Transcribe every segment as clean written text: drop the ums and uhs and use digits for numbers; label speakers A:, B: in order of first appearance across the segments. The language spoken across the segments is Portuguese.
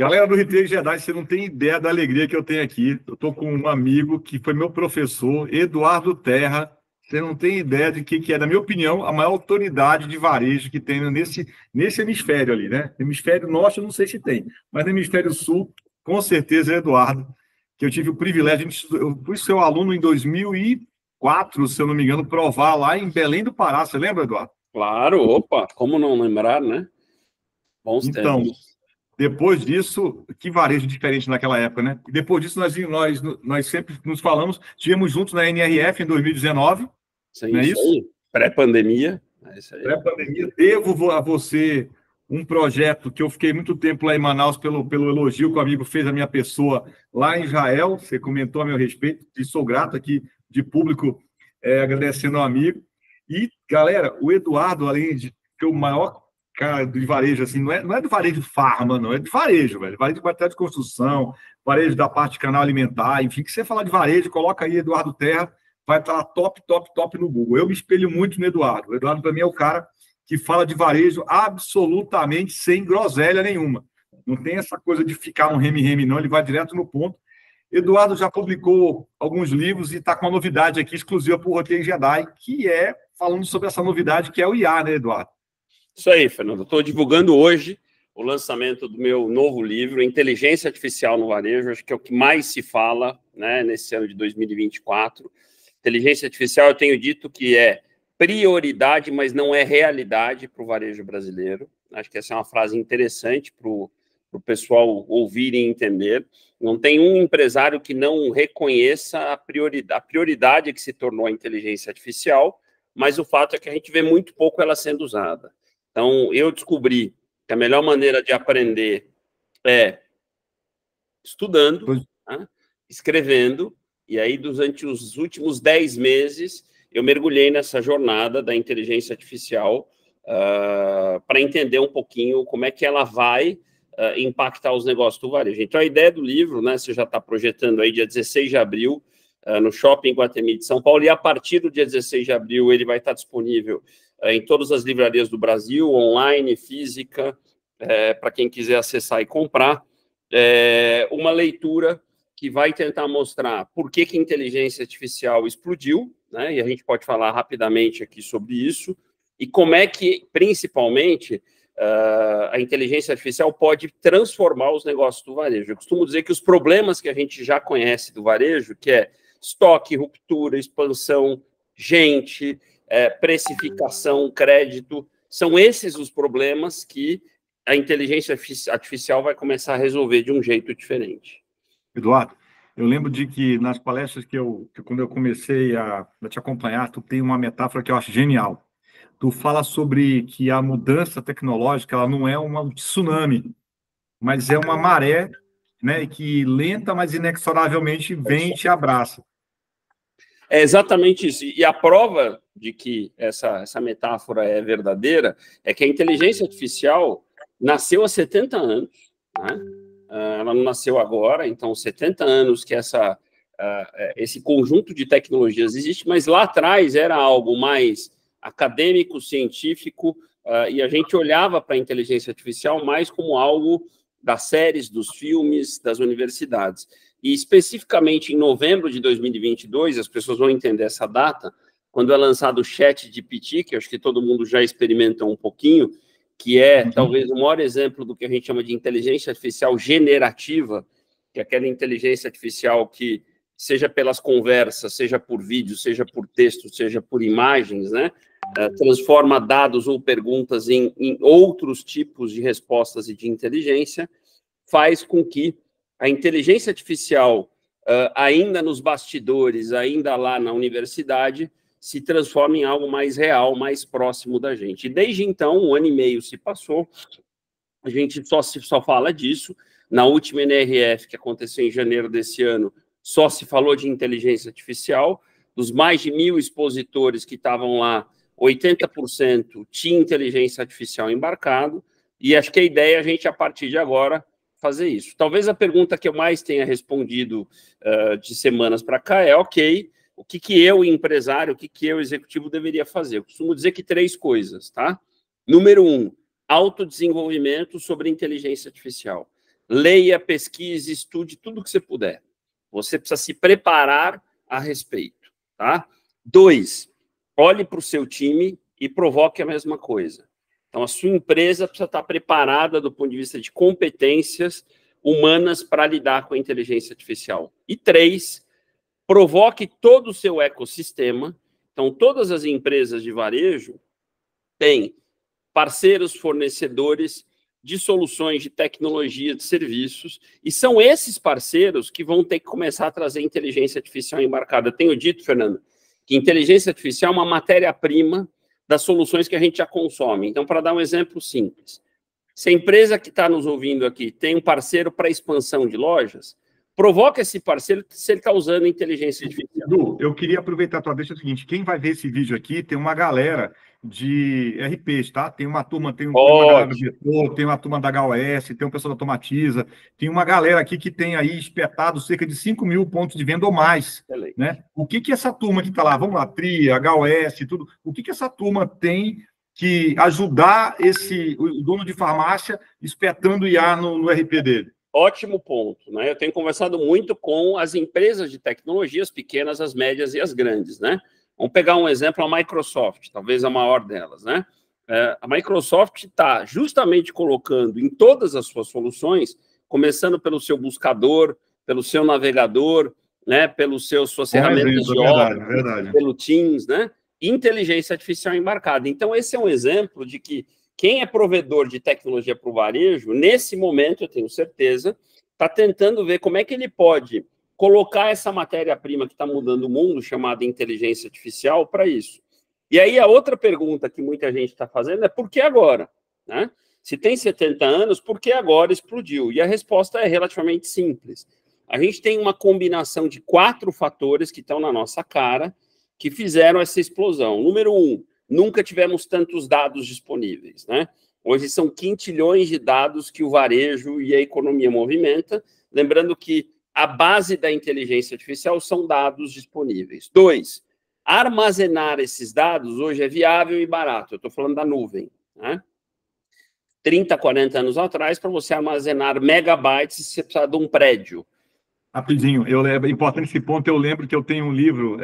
A: Galera do Retail Jedi, você não tem ideia da alegria que eu tenho aqui. Eu estou com um amigo que foi meu professor, Eduardo Terra. Você não tem ideia de que é, na minha opinião, a maior autoridade de varejo que tem nesse hemisfério ali, né? Hemisfério norte, eu não sei se tem, mas no hemisfério sul, com certeza é Eduardo, que eu tive o privilégio, eu fui seu aluno em 2004, se eu não me engano, provar lá em Belém do Pará. Você lembra, Eduardo?
B: Claro, opa, como não lembrar, né? Bons
A: Então,
B: tempos.
A: depois disso, que varejo diferente naquela época, né? E depois disso, nós sempre nos falamos, estivemos juntos na NRF em 2019,
B: Sim,
A: não é
B: isso
A: isso?
B: aí. Pré-pandemia, é isso aí.
A: Pré-pandemia. Devo a você um projeto que eu fiquei muito tempo lá em Manaus pelo elogio que o amigo fez à minha pessoa lá em Israel. Você comentou a meu respeito, e sou grato aqui de público, agradecendo ao amigo. E, galera, o Eduardo, além de ter o maior cara de varejo, assim, não é do varejo farma, não, é de varejo, velho. Varejo de material de construção, varejo da parte de canal alimentar, enfim, que você falar de varejo, coloca aí Eduardo Terra, vai estar top, top, top no Google. Eu me espelho muito no Eduardo. O Eduardo, para mim, é o cara que fala de varejo absolutamente sem groselha nenhuma. Não tem essa coisa de ficar no reme-reme, não. Ele vai direto no ponto. Eduardo já publicou alguns livros e está com uma novidade aqui exclusiva para o Roteiro Jedi, que é falando sobre essa novidade que é o IA, né, Eduardo?
B: Isso aí, Fernando. Estou divulgando hoje o lançamento do meu novo livro, Inteligência Artificial no Varejo. Acho que é o que mais se fala, né, nesse ano de 2024. Inteligência artificial, eu tenho dito que é prioridade, mas não é realidade para o varejo brasileiro. Acho que essa é uma frase interessante para o pessoal ouvir e entender. Não tem um empresário que não reconheça a prioridade que se tornou a inteligência artificial, mas o fato é que a gente vê muito pouco ela sendo usada. Então, eu descobri que a melhor maneira de aprender é estudando, né, escrevendo, e aí, durante os últimos 10 meses, eu mergulhei nessa jornada da inteligência artificial para entender um pouquinho como é que ela vai impactar os negócios do varejo. Então, a ideia do livro, né, você já está projetando aí dia 16 de abril, no Shopping Guatemi de São Paulo, e a partir do dia 16 de abril ele vai estar disponível em todas as livrarias do Brasil, online, física, para quem quiser acessar e comprar. Uma leitura que vai tentar mostrar por que a inteligência artificial explodiu, né? E a gente pode falar rapidamente aqui sobre isso, e como é que, principalmente, a inteligência artificial pode transformar os negócios do varejo. Eu costumo dizer que os problemas que a gente já conhece do varejo, que é estoque, ruptura, expansão, gente, precificação, crédito, são esses os problemas que a inteligência artificial vai começar a resolver de um jeito diferente.
A: Eduardo, eu lembro de que nas palestras quando eu comecei a te acompanhar, tu tem uma metáfora que eu acho genial. Tu fala sobre que a mudança tecnológica ela não é um tsunami, mas é uma maré, né, que lenta, mas inexoravelmente vem e te abraça.
B: É exatamente isso. E a prova de que essa metáfora é verdadeira é que a inteligência artificial nasceu há 70 anos, né? Ela não nasceu agora, então 70 anos que esse conjunto de tecnologias existe, mas lá atrás era algo mais acadêmico, científico, e a gente olhava para a inteligência artificial mais como algo das séries, dos filmes, das universidades. E especificamente em novembro de 2022, as pessoas vão entender essa data, quando é lançado o ChatGPT, que eu acho que todo mundo já experimentou um pouquinho, que é talvez o maior exemplo do que a gente chama de inteligência artificial generativa, que é aquela inteligência artificial que, seja pelas conversas, seja por vídeo, seja por texto, seja por imagens, né, transforma dados ou perguntas em outros tipos de respostas e de inteligência, faz com que a inteligência artificial, ainda nos bastidores, ainda lá na universidade, se transforma em algo mais real, mais próximo da gente. E desde então, 1 ano e meio se passou, a gente só fala disso. Na última NRF, que aconteceu em janeiro desse ano, só se falou de inteligência artificial. Dos mais de 1.000 expositores que estavam lá, 80% tinha inteligência artificial embarcado, e acho que a ideia é a gente, a partir de agora, fazer isso. Talvez a pergunta que eu mais tenha respondido de semanas para cá é, ok, o que eu, empresário, o que eu, executivo, deveria fazer? Eu costumo dizer que 3 coisas, tá? Número 1, autodesenvolvimento sobre inteligência artificial. leia, pesquise, estude tudo que você puder. Você precisa se preparar a respeito, tá? 2, olhe para o seu time e provoque a mesma coisa. Então, a sua empresa precisa estar preparada do ponto de vista de competências humanas para lidar com a inteligência artificial. E 3, provoque todo o seu ecossistema. Então, todas as empresas de varejo têm parceiros, fornecedores de soluções de tecnologia, de serviços, e são esses parceiros que vão ter que começar a trazer inteligência artificial embarcada. Eu tenho dito, Fernando, que inteligência artificial é uma matéria-prima das soluções que a gente já consome. Então, para dar um exemplo simples, se a empresa que está nos ouvindo aqui tem um parceiro para expansão de lojas, provoca esse parceiro se ele está usando inteligência artificial.
A: Edu, eu queria aproveitar a tua deixa o seguinte, quem vai ver esse vídeo aqui, tem uma galera de RPs, tá? Tem uma turma, tem uma galera do Metrô, tem uma turma da HOS, tem um pessoal da Automatiza, tem uma galera aqui que tem aí espetado cerca de 5 mil pontos de venda ou mais, né? O que essa turma que está lá, vamos lá, Tria, HOS, tudo, o que essa turma tem que ajudar o dono de farmácia espetando IA no RP dele?
B: Ótimo ponto, né? Eu tenho conversado muito com as empresas de tecnologia, as pequenas, as médias e as grandes, né? Vamos pegar um exemplo, a Microsoft, talvez a maior delas, né? A Microsoft está justamente colocando em todas as suas soluções, começando pelo seu buscador, pelo seu navegador, né? Pelas suas ferramentas de Office, pelo Teams, né? Inteligência artificial embarcada. Então, esse é um exemplo de que quem é provedor de tecnologia para o varejo, nesse momento, eu tenho certeza, está tentando ver como é que ele pode colocar essa matéria-prima que está mudando o mundo, chamada inteligência artificial, para isso. E aí, a outra pergunta que muita gente está fazendo é por que agora? Né? Se tem 70 anos, por que agora explodiu? E a resposta é relativamente simples. A gente tem uma combinação de 4 fatores que estão na nossa cara que fizeram essa explosão. Número 1, nunca tivemos tantos dados disponíveis, né? Hoje são quintilhões de dados que o varejo e a economia movimenta, lembrando que a base da inteligência artificial são dados disponíveis. 2, armazenar esses dados hoje é viável e barato. Eu estou falando da nuvem, né? 30, 40 anos atrás, para você armazenar megabytes, você precisa de um prédio.
A: Rapidinho, é importante esse ponto, eu lembro que eu tenho um livro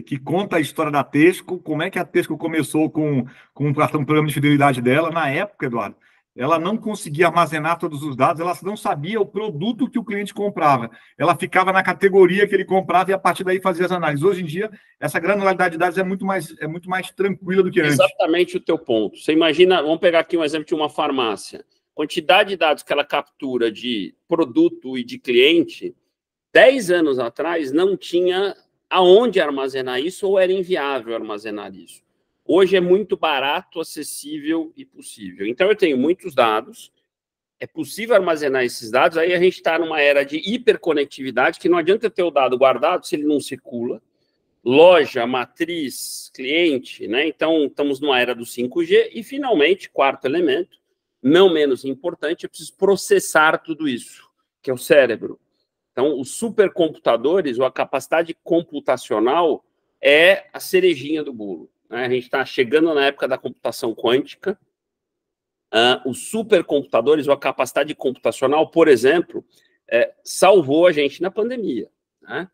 A: que conta a história da Tesco, como é que a Tesco começou com um programa de fidelidade dela. Na época, Eduardo, ela não conseguia armazenar todos os dados, ela não sabia o produto que o cliente comprava. Ela ficava na categoria que ele comprava e a partir daí fazia as análises. Hoje em dia, essa granularidade de dados é muito mais tranquila do que antes.
B: Exatamente o teu ponto. Você imagina, vamos pegar aqui um exemplo de uma farmácia. Quantidade de dados que ela captura de produto e de cliente, 10 anos atrás não tinha aonde armazenar isso ou era inviável armazenar isso. Hoje é muito barato, acessível e possível. Então, eu tenho muitos dados, é possível armazenar esses dados, aí a gente está numa era de hiperconectividade, que não adianta ter o dado guardado se ele não circula. Loja, matriz, cliente, né? Então, estamos numa era do 5G e, finalmente, quarto elemento, não menos importante, eu preciso processar tudo isso, que é o cérebro. Então, os supercomputadores, ou a capacidade computacional, é a cerejinha do bolo. Né? A gente está chegando na época da computação quântica. Os supercomputadores, ou a capacidade computacional, por exemplo, salvou a gente na pandemia. Né?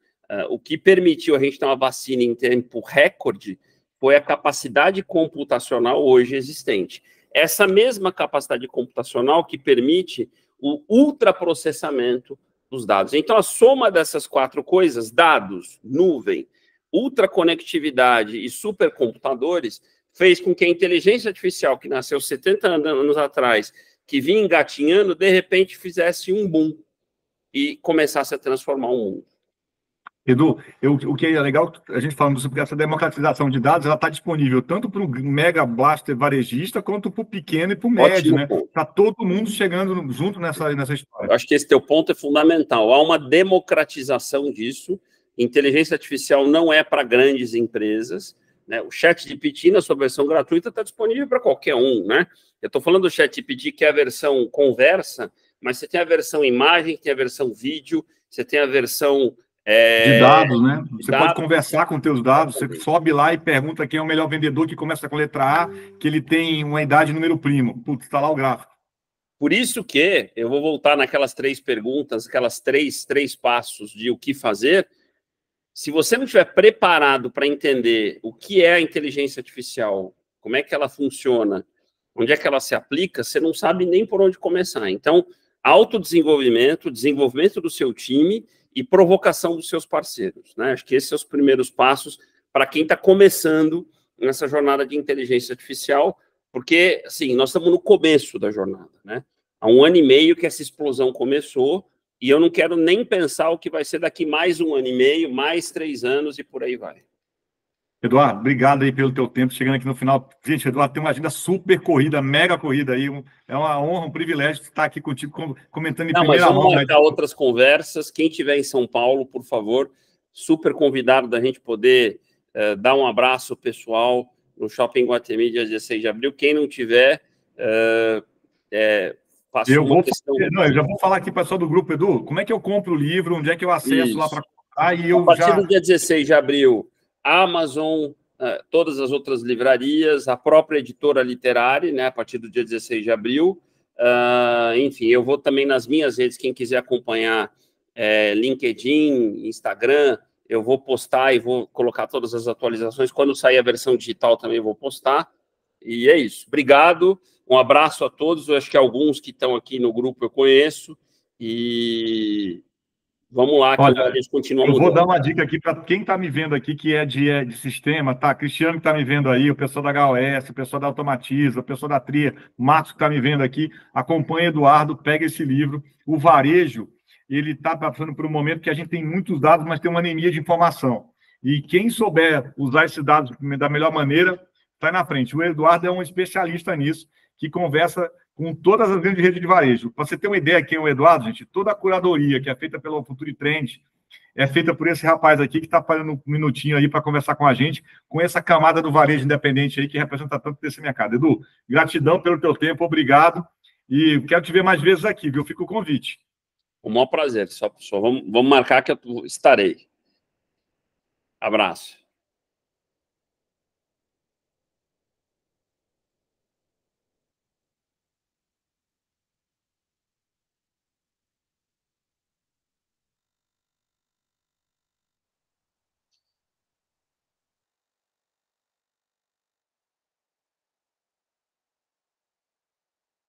B: O que permitiu a gente ter uma vacina em tempo recorde foi a capacidade computacional hoje existente. Essa mesma capacidade computacional que permite o ultraprocessamento dos dados. Então, a soma dessas 4 coisas, dados, nuvem, ultraconectividade e supercomputadores, fez com que a inteligência artificial, que nasceu 70 anos atrás, que vinha engatinhando, de repente fizesse um boom e começasse a transformar o mundo.
A: Edu, o que é legal, a gente falando sobre essa democratização de dados, ela está disponível tanto para o mega blaster varejista, quanto para o pequeno e para o médio, né? Está todo mundo chegando junto nessa história.
B: Eu acho que esse teu ponto é fundamental. Há uma democratização disso. Inteligência artificial não é para grandes empresas, né? O ChatGPT, na sua versão gratuita, está disponível para qualquer um, né? Eu estou falando do ChatGPT, que é a versão conversa, mas você tem a versão imagem, tem a versão vídeo, você tem a versão...
A: de dados, né? Você pode conversar com teus dados, você sobe lá e pergunta quem é o melhor vendedor que começa com a letra A, que ele tem uma idade número primo. Putz, está lá o gráfico.
B: Por isso que eu vou voltar naquelas 3 perguntas, aquelas três passos de o que fazer. Se você não estiver preparado para entender o que é a inteligência artificial, como é que ela funciona, onde é que ela se aplica, você não sabe nem por onde começar. Então, autodesenvolvimento, desenvolvimento do seu time e provocação dos seus parceiros, né? Acho que esses são os primeiros passos para quem está começando nessa jornada de inteligência artificial, porque, assim, nós estamos no começo da jornada, né? Há 1 ano e meio que essa explosão começou e eu não quero nem pensar o que vai ser daqui mais 1 ano e meio, mais 3 anos e por aí vai.
A: Eduardo, obrigado aí pelo teu tempo, chegando aqui no final. Gente, Eduardo tem uma agenda super corrida, mega corrida aí, é uma honra, um privilégio estar aqui contigo, comentando em primeira mão.
B: Mas vamos marcar outras conversas. Quem estiver em São Paulo, por favor, super convidado da gente poder dar um abraço pessoal no Shopping Iguatemi, dia 16 de abril. Quem não tiver,
A: eu já vou falar aqui para o pessoal do grupo, Edu, como é que eu compro o livro, onde é que eu acesso lá para comprar? E
B: a partir do dia 16 de abril, Amazon, todas as outras livrarias, a própria editora literária, né, a partir do dia 16 de abril. Enfim, eu vou também nas minhas redes, quem quiser acompanhar, LinkedIn, Instagram, eu vou postar e vou colocar todas as atualizações. Quando sair a versão digital também vou postar. E é isso. Obrigado, um abraço a todos. Eu acho que alguns que estão aqui no grupo eu conheço. E vamos lá, que o Varejo continua mudando.
A: Eu vou dar uma dica aqui para quem está me vendo aqui, que é de sistema, tá? Cristiano que está me vendo aí, o pessoal da HOS, o pessoal da Automatiza, o pessoal da Tria, Marcos que está me vendo aqui, acompanha Eduardo, pega esse livro. O Varejo, ele está passando por um momento que a gente tem muitos dados, mas tem uma anemia de informação. E quem souber usar esses dados da melhor maneira, está na frente. O Eduardo é um especialista nisso, que conversa com todas as grandes redes de varejo. Para você ter uma ideia quem é o Eduardo, gente, toda a curadoria que é feita pelo Future Trend é feita por esse rapaz aqui que está fazendo um minutinho aí para conversar com a gente, com essa camada do varejo independente aí que representa tanto desse mercado. Edu, gratidão pelo teu tempo, obrigado. E quero te ver mais vezes aqui, viu? Fica o convite.
B: O maior prazer. Só vamos marcar que eu estarei. Abraço.